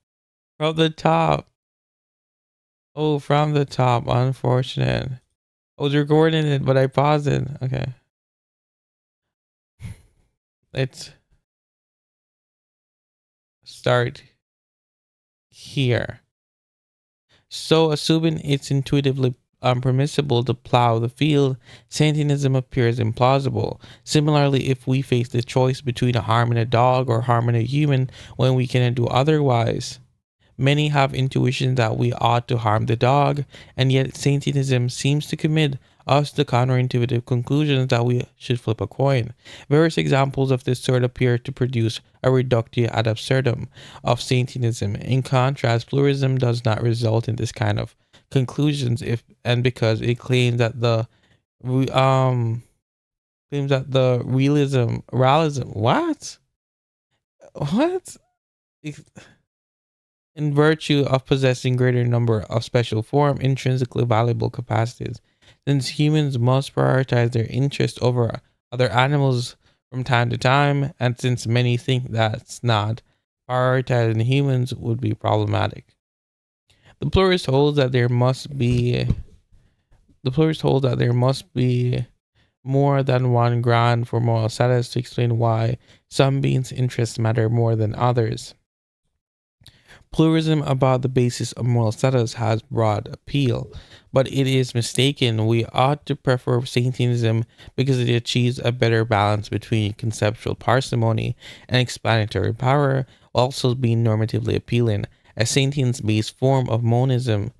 From the top. Oh, from the top. Unfortunate. I was recording it, but I paused it. Okay. Let's start here. So, assuming it's intuitively unpermissible to plow the field, Sentianism appears implausible. Similarly, if we face the choice between harming a dog or harming a human when we cannot do otherwise, many have intuition that we ought to harm the dog, and yet Sentianism seems to commit us to counterintuitive conclusions that we should flip a coin. Various examples of this sort appear to produce a reductio ad absurdum of Sentianism. In contrast, pluralism does not result in this kind of conclusions because it claims that the realism what in virtue of possessing greater number of special form intrinsically valuable capacities, since humans must prioritize their interest over other animals from time to time, and since many think that's not prioritizing humans would be problematic. The pluralist holds that there must be more than one ground for moral status to explain why some beings' interests matter more than others. Pluralism about the basis of moral status has broad appeal, but it is mistaken. We ought to prefer Sentientism because it achieves a better balance between conceptual parsimony and explanatory power, while also being normatively appealing. A sentience-based form of monism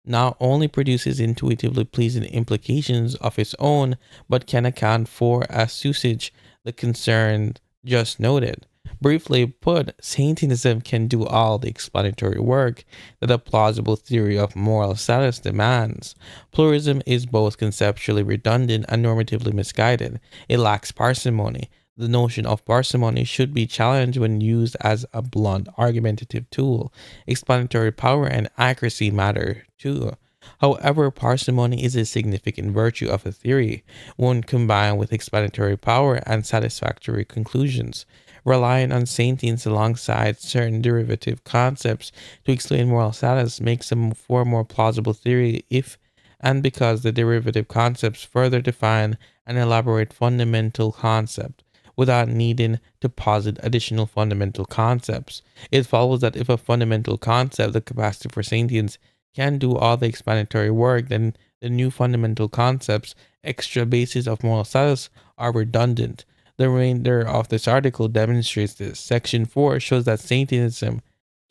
not only produces intuitively pleasing implications of its own, but can account for as usage the concern just noted. Briefly put, Satanism can do all the explanatory work that a plausible theory of moral status demands. Pluralism is both conceptually redundant and normatively misguided. It lacks parsimony. The notion of parsimony should be challenged when used as a blunt argumentative tool. Explanatory power and accuracy matter too. However, parsimony is a significant virtue of a theory when combined with explanatory power and satisfactory conclusions. Relying on sentience alongside certain derivative concepts to explain moral status makes a far more plausible theory if and because the derivative concepts further define and elaborate fundamental concept without needing to posit additional fundamental concepts. It follows that if a fundamental concept, the capacity for sentience, can do all the explanatory work, then the new fundamental concepts, extra bases of moral status, are redundant. The remainder of this article demonstrates this. Section 4 shows that Satanism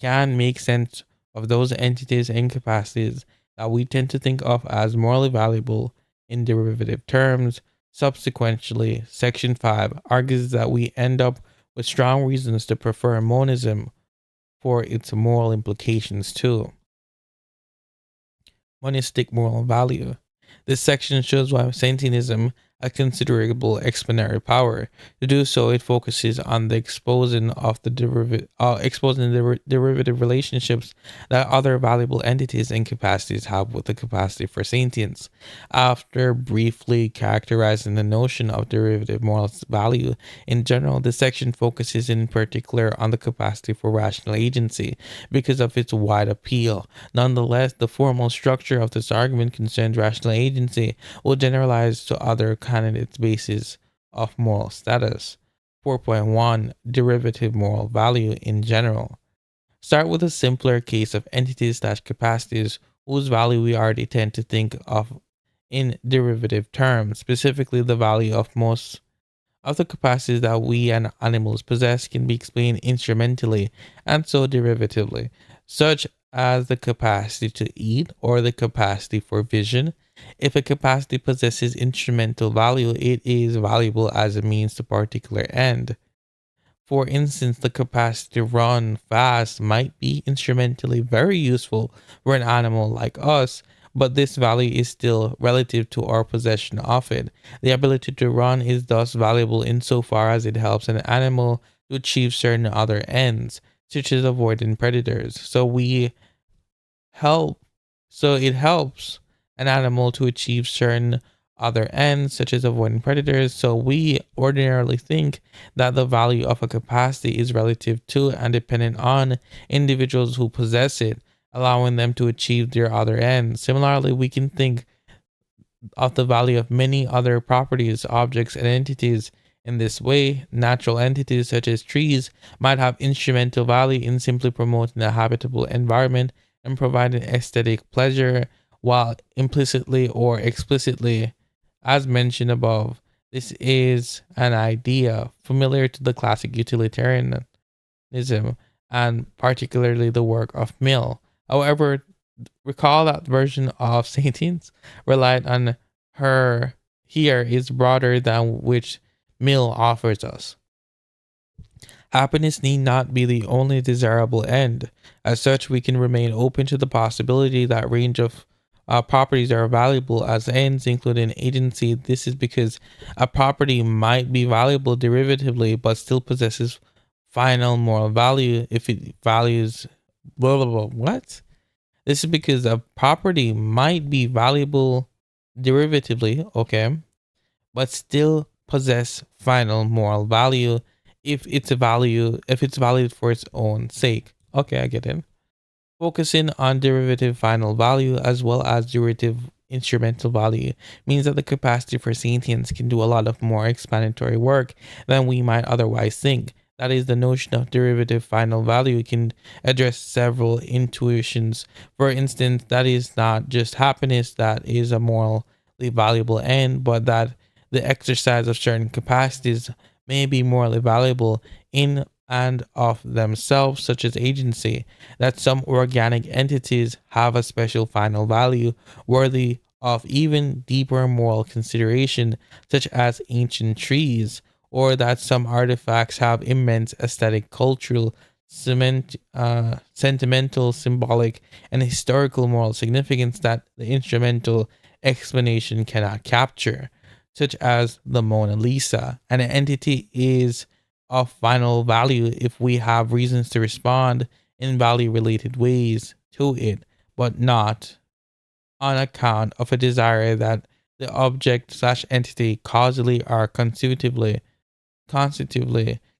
can make sense of those entities and capacities that we tend to think of as morally valuable in derivative terms. Subsequently, Section 5 argues that we end up with strong reasons to prefer monism for its moral implications too. Monistic moral value. This section shows why Sentientism has considerable explanatory power. To do so, it focuses on the exposing of the derivative relationships that other valuable entities and capacities have with the capacity for sentience. After briefly characterizing the notion of derivative moral value in general, this section focuses in particular on the capacity for rational agency because of its wide appeal. Nonetheless, the formal structure of this argument concerns rational agency will generalize to other candidates' bases of moral status. 4.1 Derivative moral value in general. Start with a simpler case of entities/capacities whose value we already tend to think of in derivative terms. Specifically, the value of most of the capacities that we and animals possess can be explained instrumentally and so derivatively, such as the capacity to eat or the capacity for vision. If a capacity possesses instrumental value, it is valuable as a means to particular end. For instance, the capacity to run fast might be instrumentally very useful for an animal like us, but this value is still relative to our possession of it. The ability to run is thus valuable insofar as it helps an animal to achieve certain other ends, such as avoiding predators. So it helps an animal to achieve certain other ends, such as avoiding predators. So we ordinarily think that the value of a capacity is relative to and dependent on individuals who possess it, allowing them to achieve their other ends. Similarly, we can think of the value of many other properties, objects, and entities in this way. Natural entities such as trees might have instrumental value in simply promoting a habitable environment and providing aesthetic pleasure, while implicitly or explicitly, as mentioned above, this is an idea familiar to the classic utilitarianism and particularly the work of Mill. However, recall that version of Sentience relied on her here is broader than which Mill offers us. Happiness need not be the only desirable end. As such, we can remain open to the possibility that range of properties are valuable as ends, including agency. This is because a property might be valuable derivatively, but still possesses final moral value if it values blah blah blah. What? This is because a property might be valuable derivatively, okay, but still possess final moral value if it's valued for its own sake. Okay, I get it. Focusing on derivative final value as well as derivative instrumental value means that the capacity for sentience can do a lot of more explanatory work than we might otherwise think. That is, the notion of derivative final value can address several intuitions. For instance, that is not just happiness that is a morally valuable end, but that the exercise of certain capacities may be morally valuable in and of themselves, such as agency, that some organic entities have a special final value worthy of even deeper moral consideration, such as ancient trees, or that some artifacts have immense aesthetic, cultural, sentimental, symbolic, and historical moral significance that the instrumental explanation cannot capture, such as the Mona Lisa. An entity is of final value if we have reasons to respond in value related ways to it, but not on account of a desire that the object slash entity causally or constitutively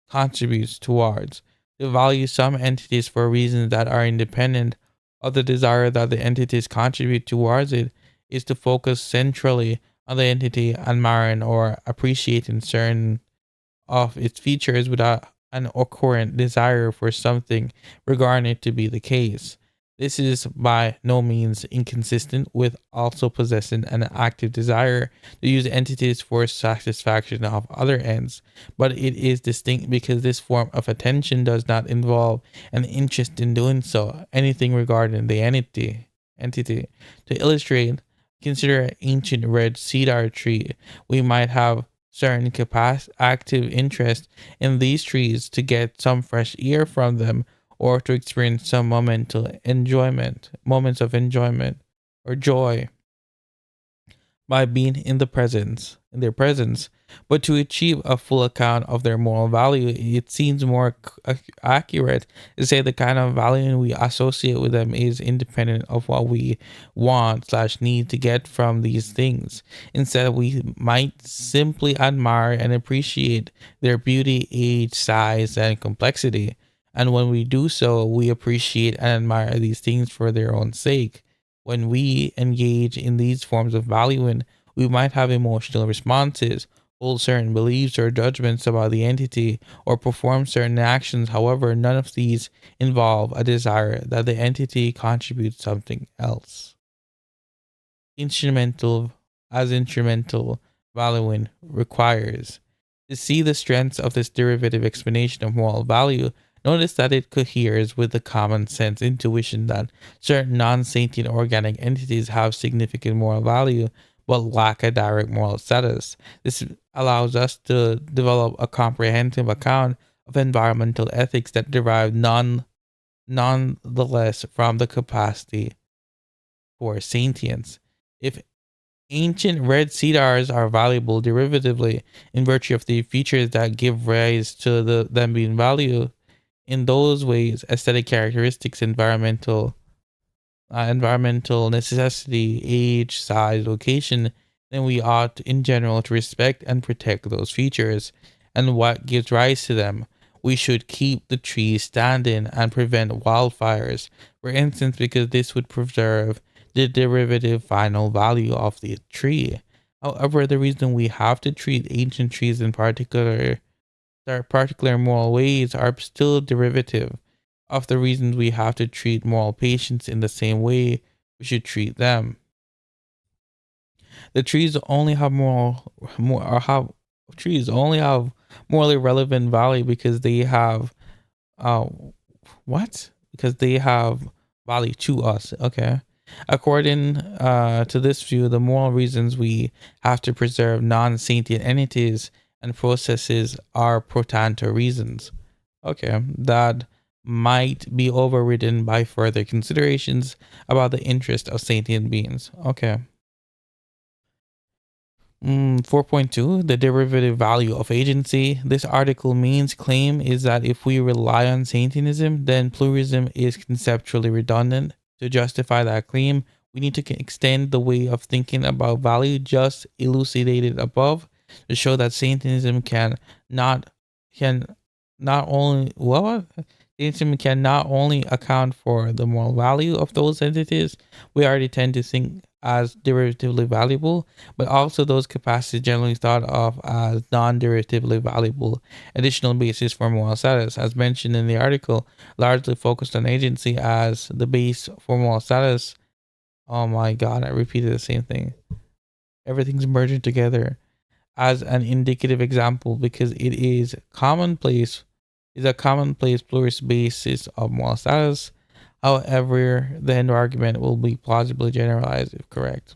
contributes towards. To value some entities for reasons that are independent of the desire that the entities contribute towards it is to focus centrally on the entity, admiring or appreciating certain of its features without an occurrent desire for something regarding it to be the case. This is by no means inconsistent with also possessing an active desire to use entities for satisfaction of other ends, but it is distinct because this form of attention does not involve an interest in doing so, anything regarding the entity. To illustrate, consider an ancient red cedar tree. We might have certain active interest in these trees to get some fresh air from them or to experience some moments of enjoyment or joy by being in their presence. But to achieve a full account of their moral value, it seems more accurate to say the kind of value we associate with them is independent of what we want slash need to get from these things. Instead, we might simply admire and appreciate their beauty, age, size, and complexity. And when we do so, we appreciate and admire these things for their own sake. When we engage in these forms of valuing, we might have emotional responses, hold certain beliefs or judgments about the entity, or perform certain actions. However, none of these involve a desire that the entity contributes something else. Instrumental, as instrumental valuing requires. To see the strengths of this derivative explanation of moral value, notice that it coheres with the common sense intuition that certain non sentient organic entities have significant moral value but lack a direct moral status. This allows us to develop a comprehensive account of environmental ethics that derive nonetheless from the capacity for sentience. If ancient red cedars are valuable derivatively in virtue of the features that give rise to them being valued, in those ways, aesthetic characteristics, environmental necessity, age, size, location, then we ought in general to respect and protect those features and what gives rise to them. We should keep the trees standing and prevent wildfires, for instance, because this would preserve the derivative final value of the tree. However, the reason we have to treat ancient trees in their particular moral ways are still derivative of the reasons we have to treat moral patients in the same way we should treat them. The trees only have trees only have morally relevant value because they have uh what? Because they have value to us. Okay. According to this view, the moral reasons we have to preserve non sentient entities and processes are pro tanto reasons. Okay, that might be overridden by further considerations about the interest of sentient beings. Okay. 4.2, the derivative value of agency. This article means claim is that if we rely on sentientism, then pluralism is conceptually redundant. To justify that claim, we need to extend the way of thinking about value just elucidated above to show that sentientism can not only what sentientism can not only account for the moral value of those entities we already tend to think as derivatively valuable, but also those capacities generally thought of as non-derivatively valuable additional basis for moral status, as mentioned in the article, largely focused on agency as the base for moral status. Oh my god, I repeated the same thing. Everything's merging together as an indicative example because it is a commonplace pluralist basis of moral status. However, the end argument will be plausibly generalized if correct.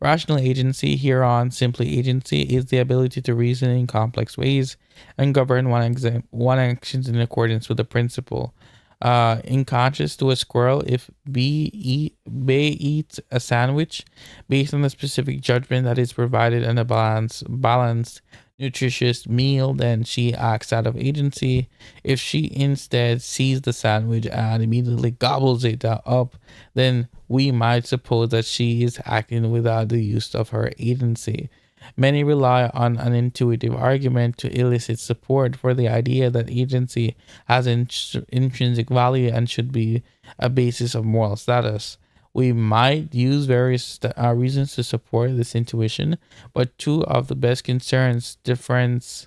Rational agency, hereon simply agency, is the ability to reason in complex ways and govern one actions in accordance with a principle. In contrast to a squirrel, if B eats a sandwich based on the specific judgment that is provided in a balanced, nutritious meal, then she acts out of agency. If she instead sees the sandwich and immediately gobbles it up, then we might suppose that she is acting without the use of her agency. Many rely on an intuitive argument to elicit support for the idea that agency has intrinsic value and should be a basis of moral status. We might use various reasons to support this intuition, but two of the best concerns difference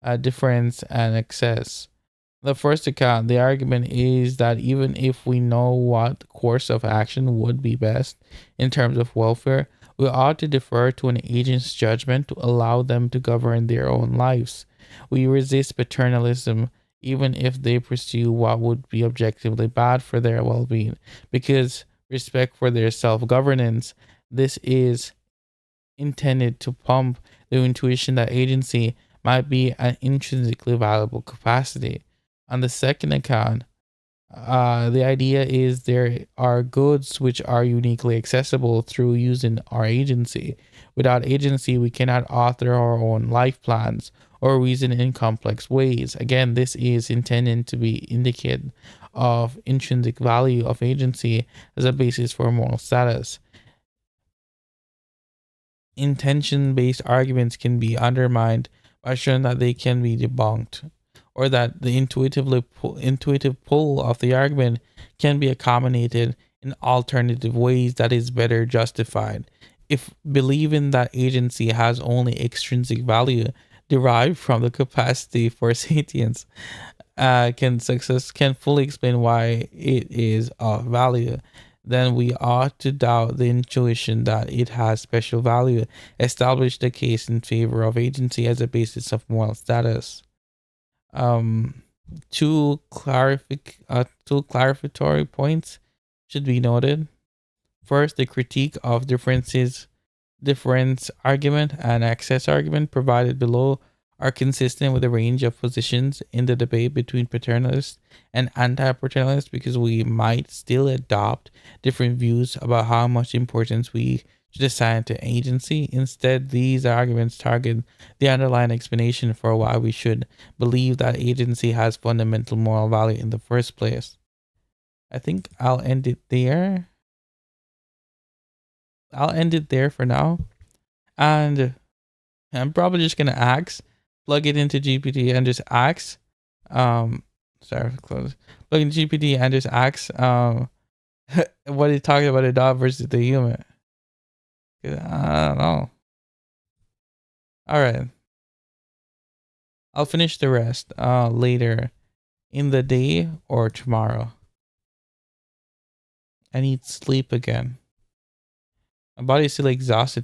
and excess. The first account, the argument is that even if we know what course of action would be best in terms of welfare, we ought to defer to an agent's judgment to allow them to govern their own lives. We resist paternalism even if they pursue what would be objectively bad for their well being, because respect for their self governance, this is intended to pump the intuition that agency might be an intrinsically valuable capacity. On the second account, the idea is there are goods which are uniquely accessible through using our agency. Without agency, we cannot author our own life plans or reason in complex ways. Again, this is intended to be indicative of intrinsic value of agency as a basis for moral status. Intention-based arguments can be undermined by showing that they can be debunked, or that the intuitive pull of the argument can be accommodated in alternative ways that is better justified. If believing that agency has only extrinsic value derived from the capacity for sentience can fully explain why it is of value, then we ought to doubt the intuition that it has special value, establish the case in favor of agency as a basis of moral status. Um, two clarificatory points should be noted. First, the critique of difference argument and excess argument provided below are consistent with the range of positions in the debate between paternalists and anti-paternalists, because we might still adopt different views about how much importance we should assign to agency. Instead, these arguments target the underlying explanation for why we should believe that agency has fundamental moral value in the first place. I think I'll end it there. I'll end it there for now. And I'm probably just going to plug it into GPT and just ask. Sorry, close. Plug in GPT and just ask what he talking about a dog versus the human. I don't know. All right. I'll finish the rest later in the day or tomorrow. I need sleep again. My body's still exhausted